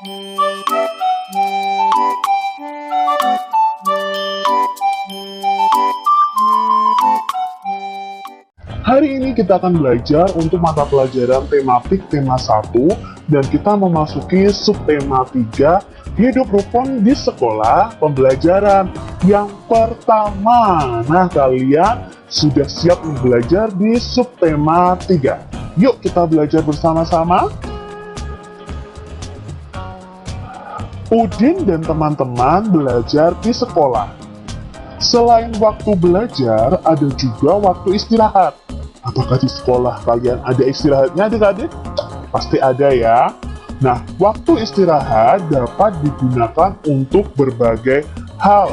Hari ini kita akan belajar untuk mata pelajaran tematik tema 1 dan kita memasuki subtema 3, hidup rukun di sekolah pembelajaran yang pertama. Nah, kalian sudah siap belajar di subtema 3. Yuk kita belajar bersama-sama. Udin dan teman-teman belajar di sekolah. Selain waktu belajar, ada juga waktu istirahat. Apakah di sekolah kalian ada istirahatnya adik-adik? Pasti ada ya. Nah, waktu istirahat dapat digunakan untuk berbagai hal.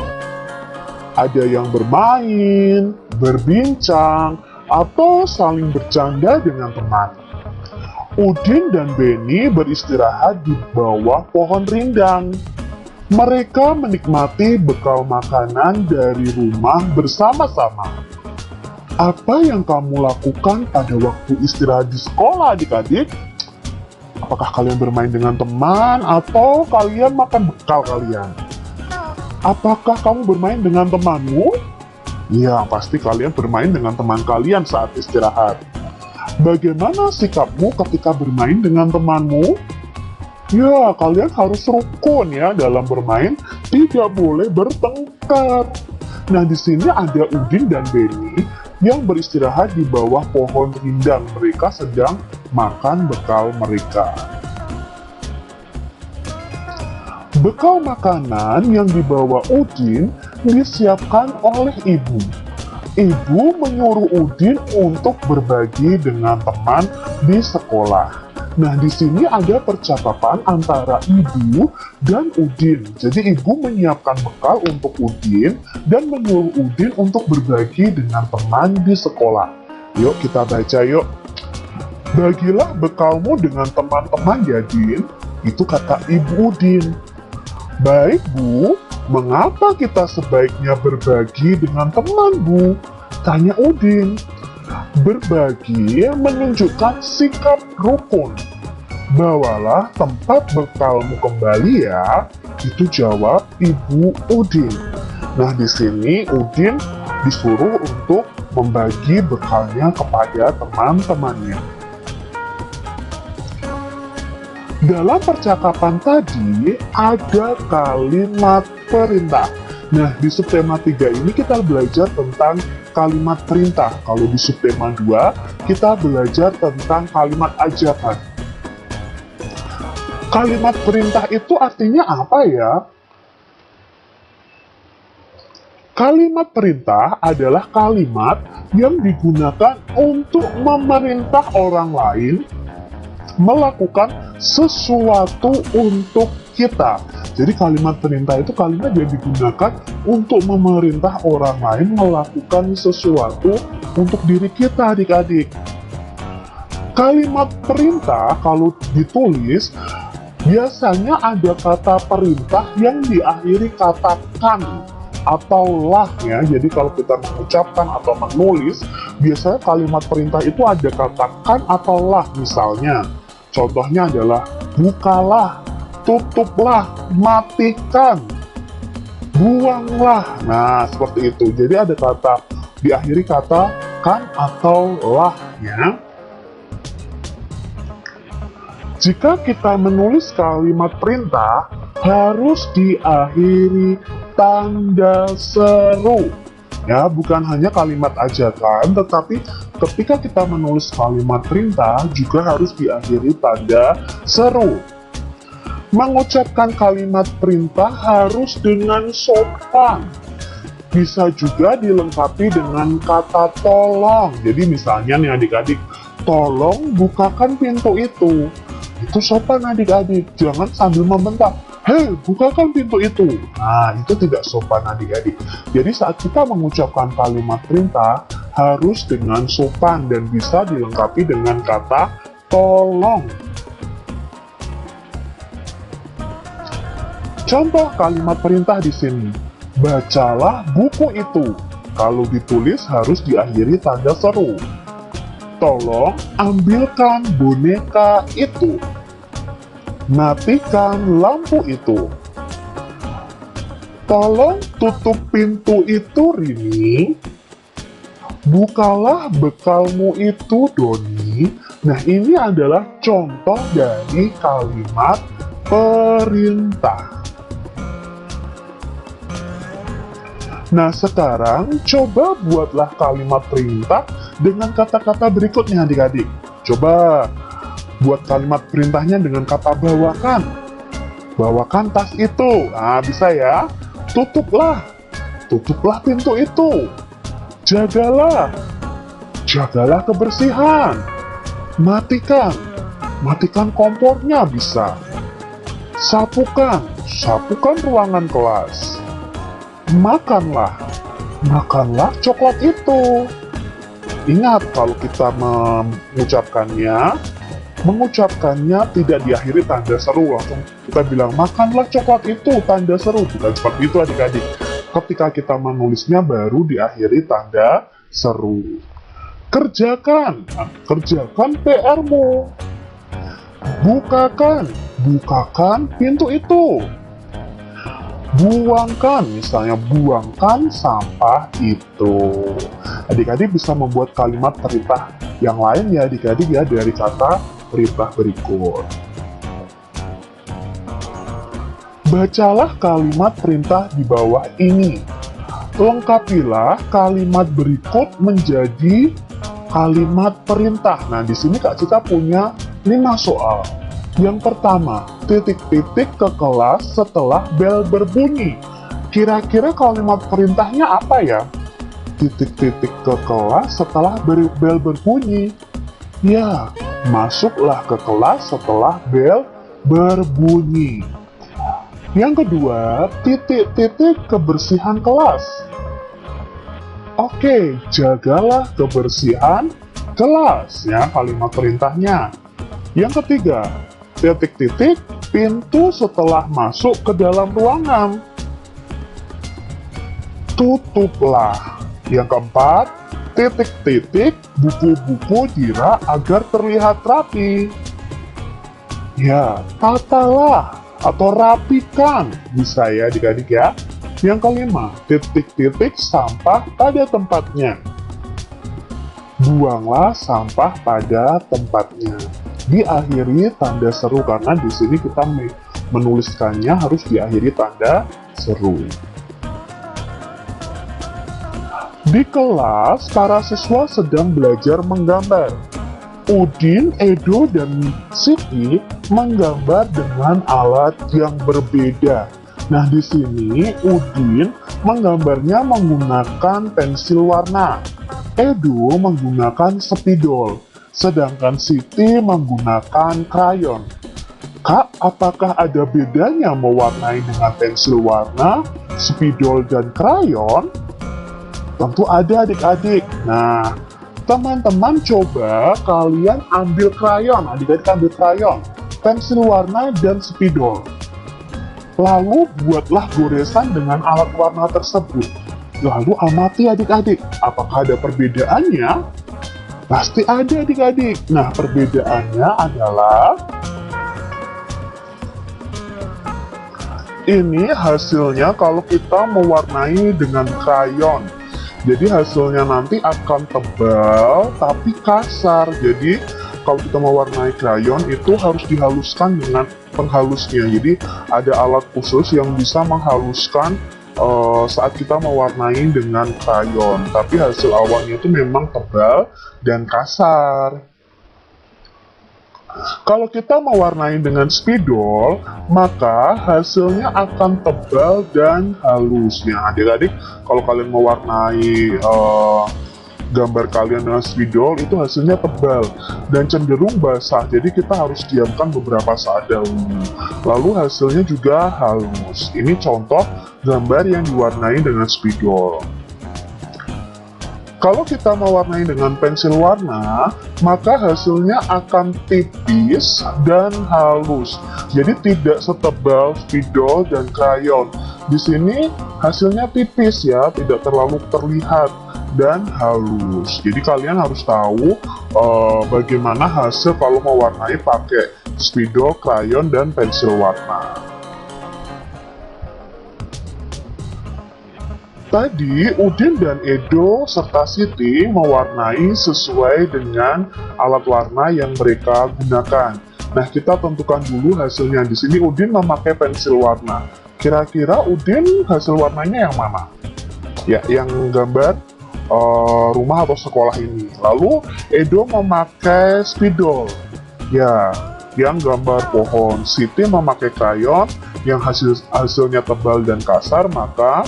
Ada yang bermain, berbincang, atau saling bercanda dengan teman. Udin dan Beni beristirahat di bawah pohon rindang. Mereka menikmati bekal makanan dari rumah bersama-sama. Apa yang kamu lakukan pada waktu istirahat di sekolah, adik-adik? Apakah kalian bermain dengan teman atau kalian makan bekal kalian? Apakah kamu bermain dengan temanmu? Ya, pasti kalian bermain dengan teman kalian saat istirahat. Bagaimana sikapmu ketika bermain dengan temanmu? Ya, kalian harus rukun ya dalam bermain, tidak boleh bertengkar. Nah, di sini ada Udin dan Beni yang beristirahat di bawah pohon rindang. Mereka sedang makan bekal mereka. Bekal makanan yang dibawa Udin disiapkan oleh ibu. Ibu menyuruh Udin untuk berbagi dengan teman di sekolah. Nah, di sini ada percakapan antara ibu dan Udin. Jadi, ibu menyiapkan bekal untuk Udin dan menyuruh Udin untuk berbagi dengan teman di sekolah. Yuk, kita baca yuk. Bagilah bekalmu dengan teman-teman ya, Din. Itu kata ibu Udin. Baik, Bu. Mengapa kita sebaiknya berbagi dengan teman, Bu? Tanya Udin. Berbagi menunjukkan sikap rukun. Bawalah tempat bekalmu kembali ya. Itu jawab ibu Udin. Nah, di sini Udin disuruh untuk membagi bekalnya kepada teman-temannya. Dalam percakapan tadi ada kalimat perintah. Nah, di subtema 3 ini kita belajar tentang kalimat perintah. Kalau di subtema 2, kita belajar tentang kalimat ajakan. Kalimat perintah itu artinya apa ya? Kalimat perintah adalah kalimat yang digunakan untuk memerintah orang lain melakukan sesuatu untuk kita. Jadi kalimat perintah itu kalimat yang digunakan untuk memerintah orang lain melakukan sesuatu untuk diri kita, adik-adik. Kalimat perintah kalau ditulis, biasanya ada kata perintah yang diakhiri kata kan atau lah ya. Jadi kalau kita mengucapkan atau menulis, biasanya kalimat perintah itu ada kata kan atau lah. Misalnya, contohnya adalah bukalah, tutuplah, matikan, buanglah. Nah, seperti itu. Jadi ada kata diakhiri kata kan atau lah ya. Jika kita menulis kalimat perintah, harus diakhiri tanda seru. Ya, bukan hanya kalimat ajakan, tetapi ketika kita menulis kalimat perintah juga harus diakhiri tanda seru. Mengucapkan kalimat perintah harus dengan sopan. Bisa juga dilengkapi dengan kata tolong. Jadi misalnya nih adik-adik, tolong bukakan pintu itu. Itu sopan adik-adik, jangan sambil membentak, hei bukakan pintu itu. Nah, itu tidak sopan adik-adik. Jadi saat kita mengucapkan kalimat perintah, harus dengan sopan dan bisa dilengkapi dengan kata tolong. Contoh kalimat perintah di sini, bacalah buku itu. Kalau ditulis harus diakhiri tanda seru. Tolong ambilkan boneka itu. Matikan lampu itu. Tolong tutup pintu itu, Rini. Bukalah bekalmu itu, Doni. Nah, ini adalah contoh dari kalimat perintah. Nah, sekarang coba buatlah kalimat perintah dengan kata-kata berikutnya, adik-adik. Coba buat kalimat perintahnya dengan kata bawakan. Bawakan tas itu. Nah, bisa ya. Tutuplah. Tutuplah pintu itu. Jagalah. Jagalah kebersihan. Matikan. Matikan kompornya bisa. Sapukan. Sapukan ruangan kelas. Makanlah. Makanlah coklat itu. Ingat, kalau kita mengucapkannya tidak diakhiri tanda seru, langsung kita bilang makanlah coklat itu, tanda seru. Bukan seperti itu, adik-adik. Ketika kita menulisnya baru diakhiri tanda seru. Kerjakan, kerjakan PR-mu. Bukakan, bukakan pintu itu. Buangkan, misalnya buangkan sampah itu. Adik-adik bisa membuat kalimat perintah yang lain ya adik-adik ya dari kata perintah berikut. Bacalah kalimat perintah di bawah ini. Lengkapilah kalimat berikut menjadi kalimat perintah. Nah, di sini Kak Cita punya 5 soal. Yang pertama, titik-titik ke kelas setelah bel berbunyi. Kira-kira kalimat perintahnya apa ya? Titik-titik ke kelas setelah bel berbunyi. Ya, masuklah ke kelas setelah bel berbunyi. Yang kedua, titik-titik kebersihan kelas. Oke, jagalah kebersihan kelas ya kalimat perintahnya. Yang ketiga, titik-titik pintu setelah masuk ke dalam ruangan. Tutuplah. Yang keempat, titik-titik buku-buku di rak agar terlihat rapi. Ya, tatalah atau rapikan bisa ya adik-adik ya. Yang kelima, titik-titik sampah pada tempatnya. Buanglah sampah pada tempatnya. Diakhiri tanda seru karena di sini kita menuliskannya harus diakhiri tanda seru. Di kelas, para siswa sedang belajar menggambar. Udin, Edo, dan Siti menggambar dengan alat yang berbeda. Nah, di sini Udin menggambarnya menggunakan pensil warna. Edo menggunakan spidol. Sedangkan Siti menggunakan krayon. Kak, apakah ada bedanya mewarnai dengan pensil warna, spidol, dan krayon? Tentu ada adik-adik. Nah, teman-teman coba kalian ambil krayon, adik-adik ambil krayon, pensil warna, dan spidol. Lalu buatlah goresan dengan alat warna tersebut. Lalu amati adik-adik, apakah ada perbedaannya? Pasti ada adik-adik. Nah, perbedaannya adalah ini hasilnya kalau kita mewarnai dengan krayon. Jadi hasilnya nanti akan tebal tapi kasar. Jadi kalau kita mewarnai krayon itu harus dihaluskan dengan penghalusnya. Jadi ada alat khusus yang bisa menghaluskan saat kita mewarnai dengan krayon, tapi hasil awalnya itu memang tebal dan kasar. Kalau kita mewarnai dengan spidol, maka hasilnya akan tebal dan halus. Ya, adik-adik, kalau kalian mewarnai gambar kalian dengan spidol, itu hasilnya tebal dan cenderung basah. Jadi kita harus diamkan beberapa saat dahulu. Lalu hasilnya juga halus. Ini contoh gambar yang diwarnai dengan spidol. Kalau kita mewarnai dengan pensil warna, maka hasilnya akan tipis dan halus. Jadi tidak setebal spidol dan krayon. Di sini hasilnya tipis ya, tidak terlalu terlihat dan halus. Jadi kalian harus tahu bagaimana hasil kalau mewarnai pakai spidol, krayon, dan pensil warna. Tadi, Udin dan Edo serta Siti mewarnai sesuai dengan alat warna yang mereka gunakan. Nah, kita tentukan dulu hasilnya. Di sini Udin memakai pensil warna. Kira-kira Udin hasil warnanya yang mana? Ya, yang gambar rumah atau sekolah ini. Lalu, Edo memakai spidol. Ya, yang gambar pohon. Siti memakai krayon yang hasilnya tebal dan kasar, maka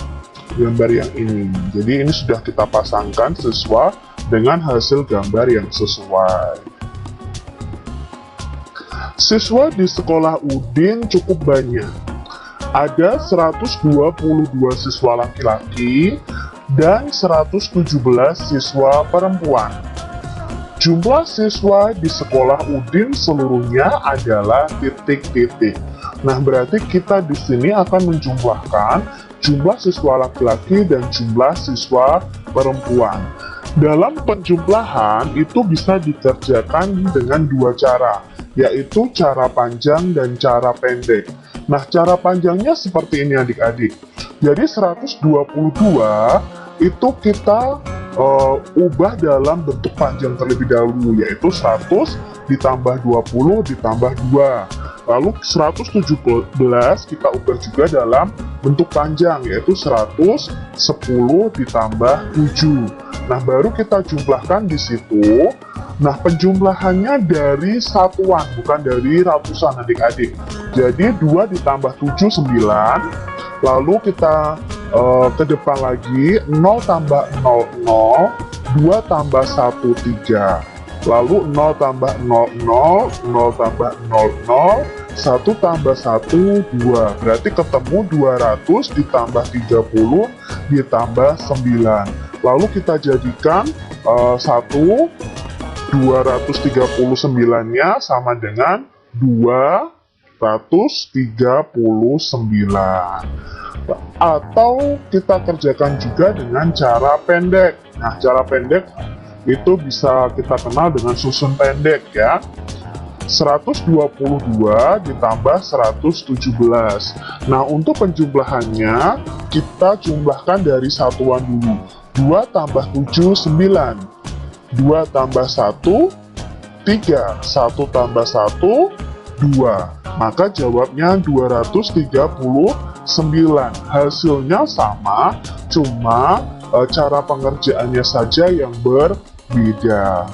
gambar yang ini. Jadi ini sudah kita pasangkan sesuai dengan hasil gambar yang sesuai. Siswa di sekolah Udin cukup banyak. Ada 122 siswa laki-laki dan 117 siswa perempuan. Jumlah siswa di sekolah Udin seluruhnya adalah titik-titik. Nah, berarti kita di sini akan menjumlahkan jumlah siswa laki-laki dan jumlah siswa perempuan. Dalam penjumlahan itu bisa dikerjakan dengan dua cara, yaitu cara panjang dan cara pendek. Nah, cara panjangnya seperti ini adik-adik. Jadi 122 itu kita ubah dalam bentuk panjang terlebih dahulu, yaitu 100 ditambah 20 ditambah 2. Lalu 117 kita ubah juga dalam bentuk panjang, yaitu 110 ditambah 7. Nah, baru kita jumlahkan di situ. Nah, penjumlahannya dari satuan, bukan dari ratusan adik-adik. Jadi 2 ditambah 7, 9. Lalu kita ke depan lagi, 0 tambah 0, 0. 2 tambah 1, 3. Lalu 0 tambah 0, 0, 0 tambah 0, 0, 1 tambah 1, 2. Berarti ketemu 200 ditambah 30 ditambah 9. Lalu kita jadikan 239-nya sama dengan 239. Atau kita kerjakan juga dengan cara pendek. Nah, cara pendek itu bisa kita kenal dengan susun pendek ya. 122 ditambah 117. Nah, untuk penjumlahannya kita jumlahkan dari satuan dulu. 2 tambah 7, 9. 2 tambah 1, 3. 1 tambah 1, 2. Maka jawabnya 239. Hasilnya sama, cuma cara pengerjaannya saja yang berbeda.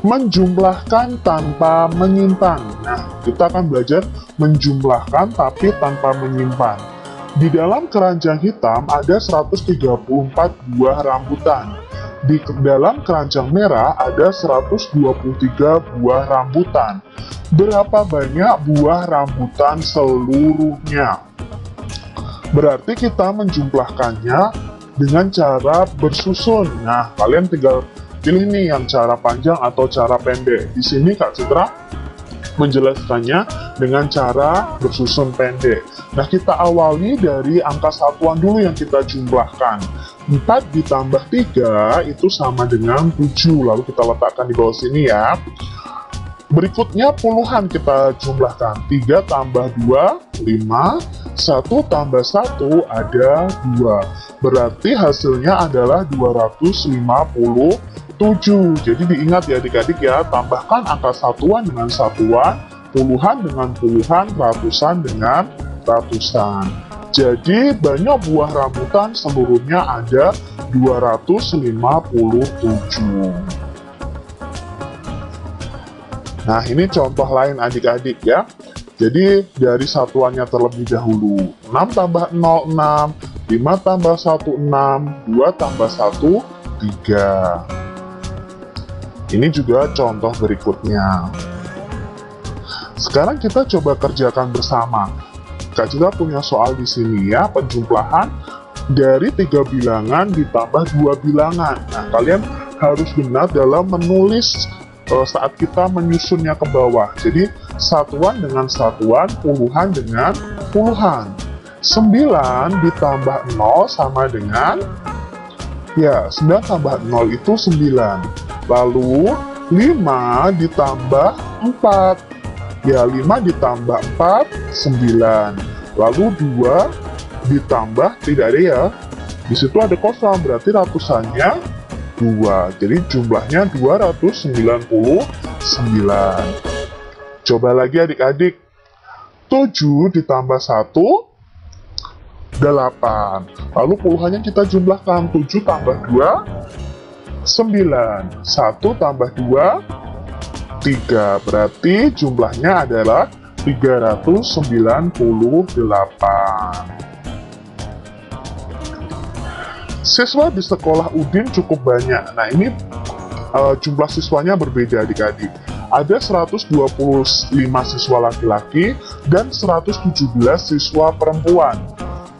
Menjumlahkan tanpa menyimpan. Nah, kita akan belajar menjumlahkan tapi tanpa menyimpan. Di dalam keranjang hitam ada 134 buah rambutan. Di dalam keranjang merah ada 123 buah rambutan. Berapa banyak buah rambutan seluruhnya? Berarti kita menjumlahkannya dengan cara bersusun. Nah, kalian tinggal pilih nih yang cara panjang atau cara pendek. Di sini Kak Citra menjelaskannya dengan cara bersusun pendek. Nah, kita awali dari angka satuan dulu yang kita jumlahkan. 4 ditambah 3 itu sama dengan 7. Lalu kita letakkan di bawah sini ya. Berikutnya puluhan kita jumlahkan. 3 tambah 2, 5. 1 tambah 1 ada 2. Berarti hasilnya adalah 257. Jadi diingat ya adik-adik ya, tambahkan angka satuan dengan satuan, puluhan dengan puluhan, ratusan dengan ratusan. Jadi banyak buah rambutan seluruhnya ada 257. Nah, ini contoh lain adik-adik ya. Jadi dari satuannya terlebih dahulu. 6 tambah 0, 6. 5 tambah 1, 6. 2 tambah 1, 3. Ini juga contoh berikutnya. Sekarang kita coba kerjakan bersama. Kak Citra punya soal di sini ya, penjumlahan dari 3 bilangan ditambah 2 bilangan. Nah, kalian harus benar dalam menulis saat kita menyusunnya ke bawah. Jadi satuan dengan satuan, puluhan dengan puluhan. 9 ditambah 0 sama dengan, ya 9 tambah 0 itu 9. Lalu 5 ditambah 4. Ya, 5 ditambah 4, 9. Lalu 2 ditambah, tidak ada ya. Di situ ada kosong, berarti ratusannya 2. Jadi jumlahnya 299. Coba lagi adik-adik. 7 ditambah 1, 8. Lalu puluhannya kita jumlahkan. 7 tambah 2, 9. 1 tambah 2, 3. Berarti jumlahnya adalah 398. Siswa di sekolah Udin cukup banyak. Nah, ini jumlah siswanya berbeda adik-adik. Ada 125 siswa laki-laki dan 117 siswa perempuan.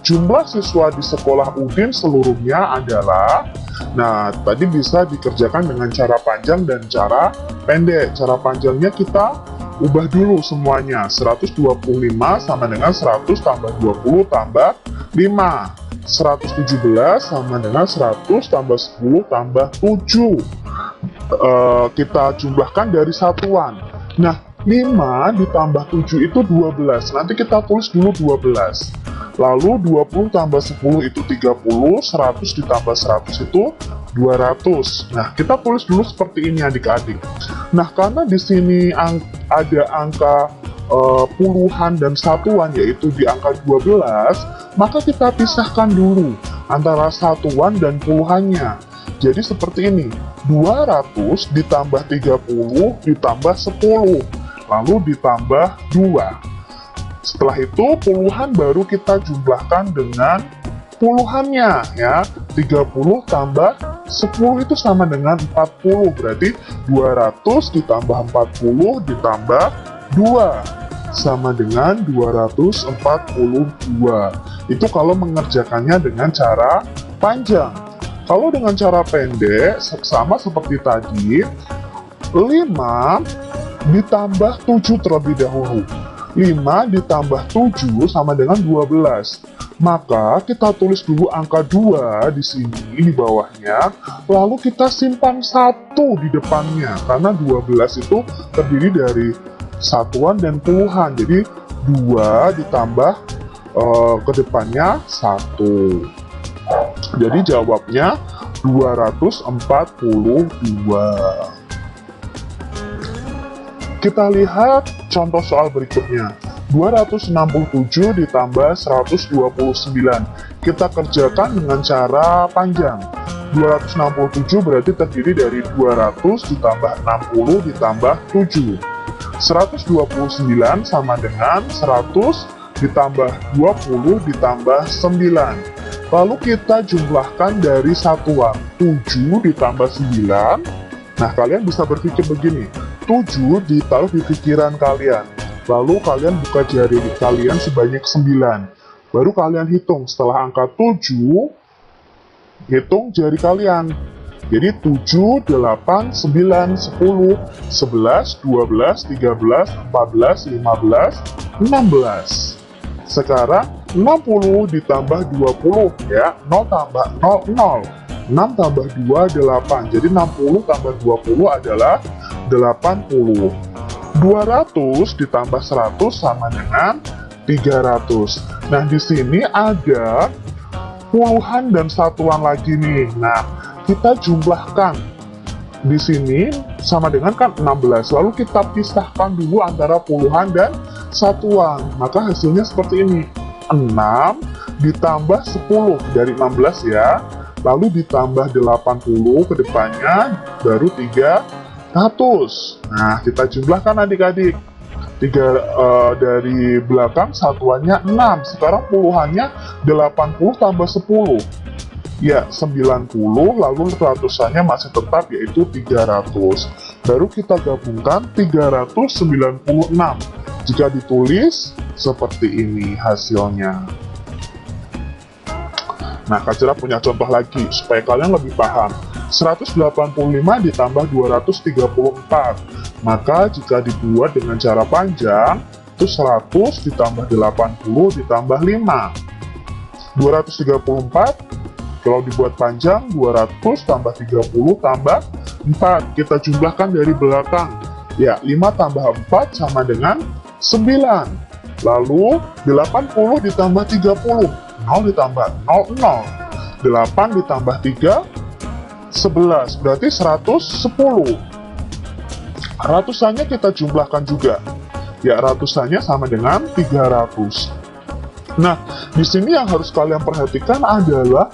Jumlah siswa di sekolah Udin seluruhnya adalah, nah, tadi bisa dikerjakan dengan cara panjang dan cara pendek. Cara panjangnya kita ubah dulu semuanya. 125 sama dengan 100 tambah 20 tambah 5. 117 sama dengan 100 tambah 10 tambah 7. Kita jumlahkan dari satuan. Nah, 5 ditambah 7 itu 12. Nanti kita tulis dulu 12. Lalu 20 tambah 10 itu 30, 100 ditambah 100 itu 200. Nah, kita tulis dulu seperti ini adik-adik. Nah, karena di sini ada angka puluhan dan satuan, yaitu di angka 12, maka kita pisahkan dulu antara satuan dan puluhannya. Jadi seperti ini, 200 ditambah 30 ditambah 10, lalu ditambah 2. Setelah itu puluhan baru kita jumlahkan dengan puluhannya ya. 30 tambah 10 itu sama dengan 40, berarti 200 ditambah 40 ditambah 2 sama dengan 242. Itu kalau mengerjakannya dengan cara panjang. Kalau dengan cara pendek, sama seperti tadi, 5 ditambah 7 terlebih dahulu. 5 ditambah 7 sama dengan 12. Maka kita tulis dulu angka 2 di sini, di bawahnya, lalu kita simpan 1 di depannya, karena 12 itu terdiri dari satuan dan puluhan. Jadi 2 ditambah ke depannya 1. Jadi jawabnya 242. Kita lihat contoh soal berikutnya. 267 ditambah 129. Kita kerjakan dengan cara panjang. 267 berarti terdiri dari 200 ditambah 60 ditambah 7. 129 sama dengan 100 ditambah 20 ditambah 9. Lalu kita jumlahkan dari satuan. 7 ditambah 9. Nah, kalian bisa berpikir begini. 7 ditaruh di pikiran kalian. Lalu kalian buka jari kalian sebanyak 9. Baru kalian hitung. Setelah angka 7, hitung jari kalian. Jadi 7, 8, 9, 10, 11, 12, 13, 14, 15, 16. Sekarang 60 ditambah 20 ya. 0 tambah 0, 0. 6 tambah 2, 8. Jadi 60 tambah 20 adalah 80. 200 ditambah 100 sama dengan 300. Nah, di sini ada puluhan dan satuan lagi nih. Nah, kita jumlahkan. Di sini sama dengan kan 16. Lalu kita pisahkan dulu antara puluhan dan satuan. Maka hasilnya seperti ini. 6 ditambah 10 dari 16 ya. Lalu ditambah 80 ke depannya, baru 300. Nah, kita jumlahkan adik-adik. Dari belakang satuannya 6. Sekarang puluhannya 80 tambah 10. Ya, 90, lalu ratusannya masih tetap yaitu 300. Baru kita gabungkan 396. Jika ditulis seperti ini hasilnya. Nah, Kak Cira punya contoh lagi supaya kalian lebih paham. 185 ditambah 234. Maka jika dibuat dengan cara panjang, itu 100 ditambah 80 ditambah 5. 234, kalau dibuat panjang, 200 tambah 30 tambah 4, kita jumlahkan dari belakang. Ya, 5 tambah 4 sama dengan 9. Lalu 80 ditambah 30, 0 ditambah 0, 0. 8 ditambah 3, 11, berarti 110. Ratusannya kita jumlahkan juga. Ya, ratusannya sama dengan 300. Nah, di sini yang harus kalian perhatikan adalah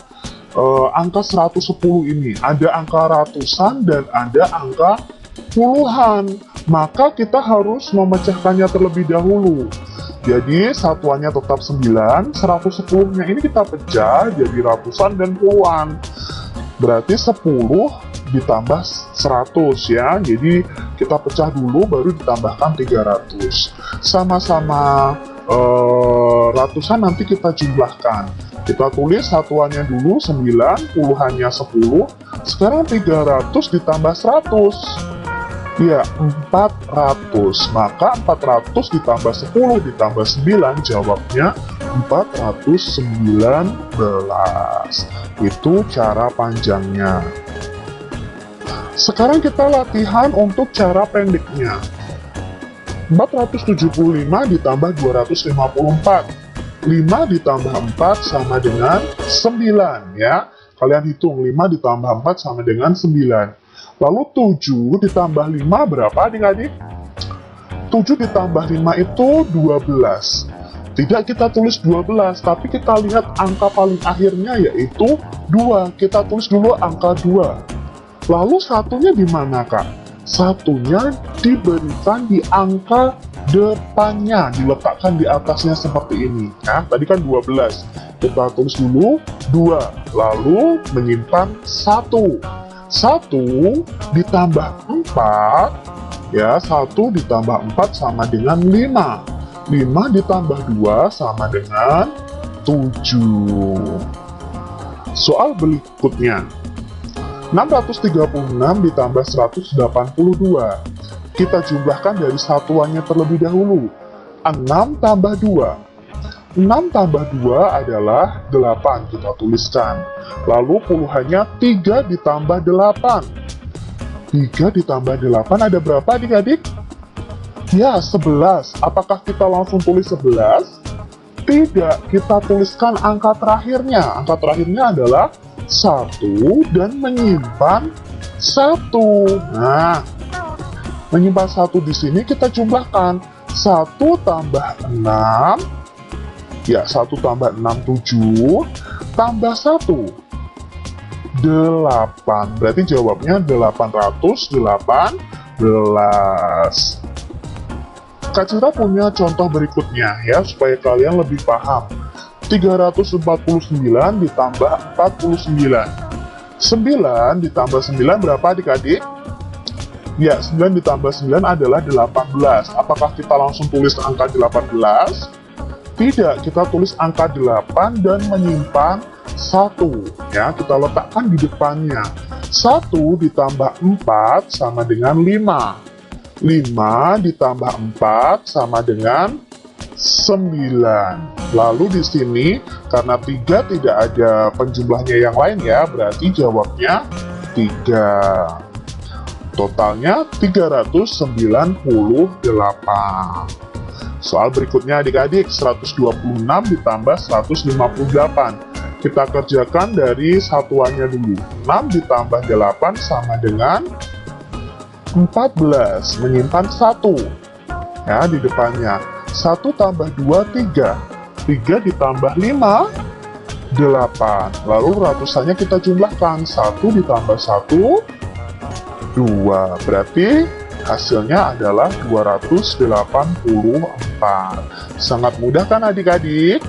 angka 110 ini. Ada angka ratusan dan ada angka puluhan. Maka kita harus memecahkannya terlebih dahulu. Jadi, satuannya tetap 9, 110-nya ini kita pecah jadi ratusan dan puluhan. Berarti 10 ditambah 100 ya. Jadi kita pecah dulu baru ditambahkan 300. Sama-sama ratusan nanti kita jumlahkan. Kita tulis satuannya dulu 9, puluhannya 10. Sekarang 300 ditambah 100. Ya, 400. Maka 400 ditambah 10 ditambah 9 jawabnya 419. Itu cara panjangnya. Sekarang kita latihan untuk cara pendeknya. 475 ditambah 254. 5 ditambah 4 sama dengan 9 ya. Kalian hitung 5 ditambah 4 sama dengan 9. Lalu 7 ditambah 5 berapa adik-adik? 7 ditambah 5 itu 12. Tidak kita tulis 12, tapi kita lihat angka paling akhirnya yaitu 2. Kita tulis dulu angka 2. Lalu satunya di mana, Kak? Satunya diberikan di angka depannya, diletakkan di atasnya seperti ini. Ya, tadi kan 12. Kita tulis dulu 2, lalu menyimpan 1. 1 ditambah 4, ya, 1 ditambah 4 sama dengan 5. 5 ditambah 2 sama dengan 7. Soal berikutnya. 636 ditambah 182. Kita jumlahkan dari satuannya terlebih dahulu. 6 tambah 2. 6 tambah 2 adalah 8, kita tuliskan. Lalu puluhannya 3 ditambah 8. 3 ditambah 8 ada berapa adik-adik? Ya, 11. Apakah kita langsung tulis 11? Tidak, kita tuliskan angka terakhirnya. Angka terakhirnya adalah 1 dan menyimpan 1. Nah, menyimpan 1 di sini kita jumlahkan. 1 tambah 6. Ya, 1 tambah 6, 7. Tambah 1. 8. Berarti jawabnya 818. Kak Citra punya contoh berikutnya ya, supaya kalian lebih paham. 349 ditambah 49. 9 ditambah 9 berapa adik-adik? Ya, 9 ditambah 9 adalah 18. Apakah kita langsung tulis angka 18? Tidak, kita tulis angka 8 dan menyimpan 1. Ya, kita letakkan di depannya. 1 ditambah 4 sama dengan 5. 5 ditambah 4 sama dengan 9. Lalu di sini karena 3 tidak ada penjumlahnya yang lain ya, berarti jawabnya 3. Totalnya 398. Soal berikutnya adik-adik, 126 ditambah 158. Kita kerjakan dari satuannya dulu. 6 ditambah 8 sama dengan 14. Menyimpan 1 ya di depannya. 1 tambah 2, 3. 3 ditambah 5, 8. Lalu ratusannya kita jumlahkan. 1 ditambah 1, 2. Berarti hasilnya adalah 284. Sangat mudah kan adik-adik?